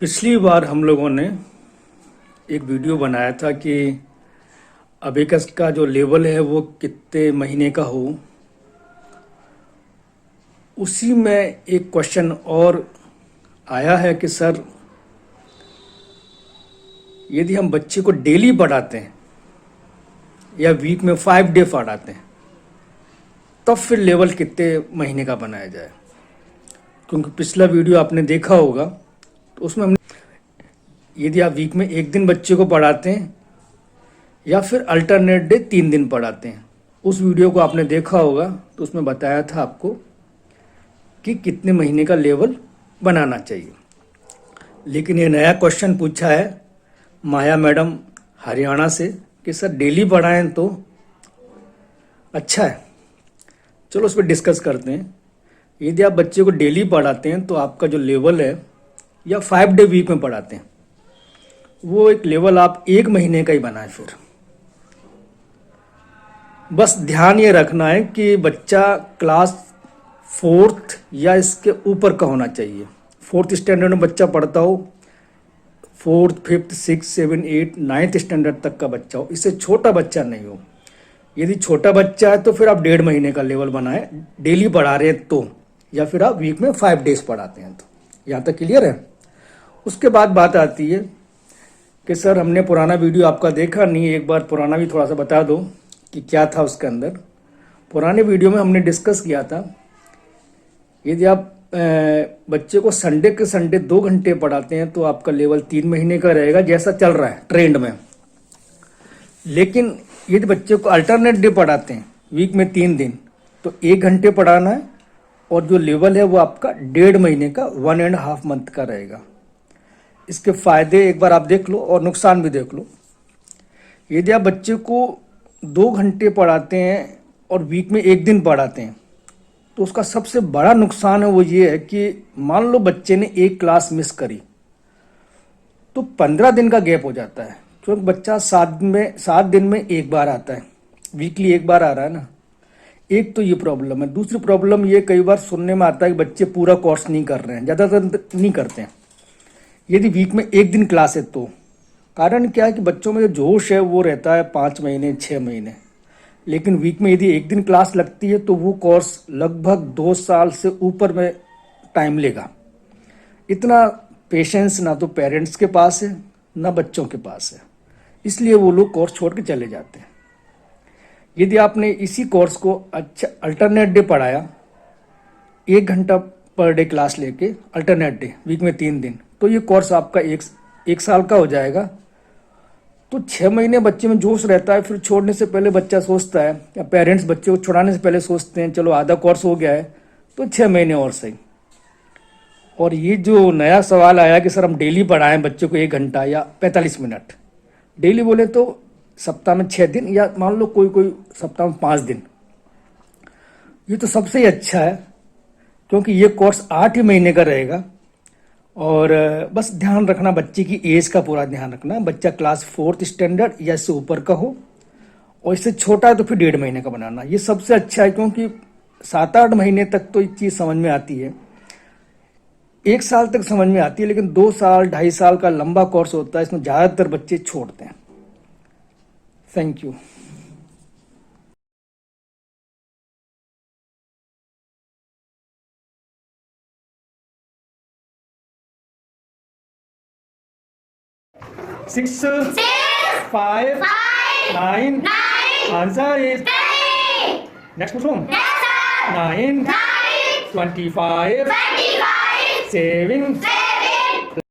पिछली बार हम लोगों ने एक वीडियो बनाया था कि अबेकस का जो लेवल है वो कितने महीने का हो। उसी में एक क्वेश्चन और आया है कि सर यदि हम बच्चे को डेली पढ़ाते हैं या वीक में 5 डे पढ़ाते हैं तब फिर लेवल कितने महीने का बनाया जाए। क्योंकि पिछला वीडियो आपने देखा होगा तो उसमें हमने यदि आप वीक में एक दिन बच्चे को पढ़ाते हैं या फिर अल्टरनेट डे 3 दिन पढ़ाते हैं, उस वीडियो को आपने देखा होगा तो उसमें बताया था आपको कि कितने महीने का लेवल बनाना चाहिए। लेकिन ये नया क्वेश्चन पूछा है माया मैडम हरियाणा से कि सर डेली पढ़ाएं तो अच्छा है। चलो उस पर डिस्कस करते हैं। यदि आप बच्चे को डेली पढ़ाते हैं तो आपका जो लेवल है या 5 डे वीक में पढ़ाते हैं वो एक लेवल आप 1 महीने का ही बनाए। फिर बस ध्यान ये रखना है कि बच्चा क्लास 4th या इसके ऊपर का होना चाहिए। 4th स्टैंडर्ड में बच्चा पढ़ता हो, 4th 5th 6th 7th 8th 9th standard तक का बच्चा हो, इससे छोटा बच्चा नहीं हो। यदि छोटा बच्चा है तो फिर आप 1.5 महीने का लेवल बनाए डेली पढ़ा रहे हैं तो, या फिर आप वीक में 5 डेज पढ़ाते हैं तो। यहाँ तक क्लियर है। उसके बाद बात आती है कि सर हमने पुराना वीडियो आपका देखा नहीं, एक बार पुराना भी थोड़ा सा बता दो कि क्या था उसके अंदर। पुराने वीडियो में हमने डिस्कस किया था यदि आप बच्चे को संडे के संडे 2 घंटे पढ़ाते हैं तो आपका लेवल 3 महीने का रहेगा, जैसा चल रहा है ट्रेंड में। लेकिन यदि बच्चे को अल्टरनेट डे पढ़ाते हैं वीक में 3 दिन तो 1 घंटे पढ़ाना है और जो लेवल है वो आपका 1.5 महीने का 1.5 मंथ का रहेगा। इसके फायदे एक बार आप देख लो और नुकसान भी देख लो। यदि आप बच्चे को 2 घंटे पढ़ाते हैं और वीक में 1 दिन पढ़ाते हैं तो उसका सबसे बड़ा नुकसान है वो ये है कि मान लो बच्चे ने एक क्लास मिस करी तो 15 दिन का गैप हो जाता है। क्योंकि बच्चा 7 दिन में एक बार आता है, वीकली एक बार आ रहा है ना। एक तो ये प्रॉब्लम है। दूसरी प्रॉब्लम ये कई बार सुनने में आता है कि बच्चे पूरा कोर्स नहीं कर रहे हैं, ज़्यादातर नहीं करते हैं। यदि वीक में 1 दिन क्लास है तो कारण क्या है कि बच्चों में जो जोश है वो रहता है 5 महीने 6 महीने। लेकिन वीक में यदि 1 दिन क्लास लगती है तो वो कोर्स लगभग 2 साल से ऊपर में टाइम लेगा। इतना पेशेंस ना तो पेरेंट्स के पास है ना बच्चों के पास है, इसलिए वो लोग कोर्स छोड़ के चले जाते हैं। यदि आपने इसी कोर्स को अच्छा अल्टरनेट डे पढ़ाया, 1 घंटा पर डे क्लास लेके अल्टरनेट डे वीक में 3 दिन, तो ये कोर्स आपका एक साल का हो जाएगा। तो 6 महीने बच्चे में जोश रहता है। फिर छोड़ने से पहले बच्चा सोचता है या पेरेंट्स बच्चे को छुड़ाने से पहले सोचते हैं चलो आधा कोर्स हो गया है तो 6 महीने और सही। और ये जो नया सवाल आया कि सर हम डेली पढ़ाएं बच्चे को 1 घंटा या 45 मिनट, डेली बोले तो सप्ताह में 6 दिन या मान लो कोई सप्ताह में 5 दिन, ये तो सबसे ही अच्छा है। क्योंकि ये कोर्स 8 ही महीने का रहेगा। और बस ध्यान रखना बच्चे की एज का पूरा ध्यान रखना। बच्चा क्लास 4th स्टैंडर्ड या इससे ऊपर का हो, और इससे छोटा है तो फिर 1.5 महीने का बनाना, ये सबसे अच्छा है। क्योंकि 7-8 महीने तक तो ये चीज़ समझ में आती है, 1 साल तक समझ में आती है, लेकिन 2 साल 2.5 साल का लंबा कोर्स होता है, इसमें ज़्यादातर बच्चे छोड़ते हैं। Thank you. Six, 5, 9. Answer is 3. Next question. 9, 25, 7.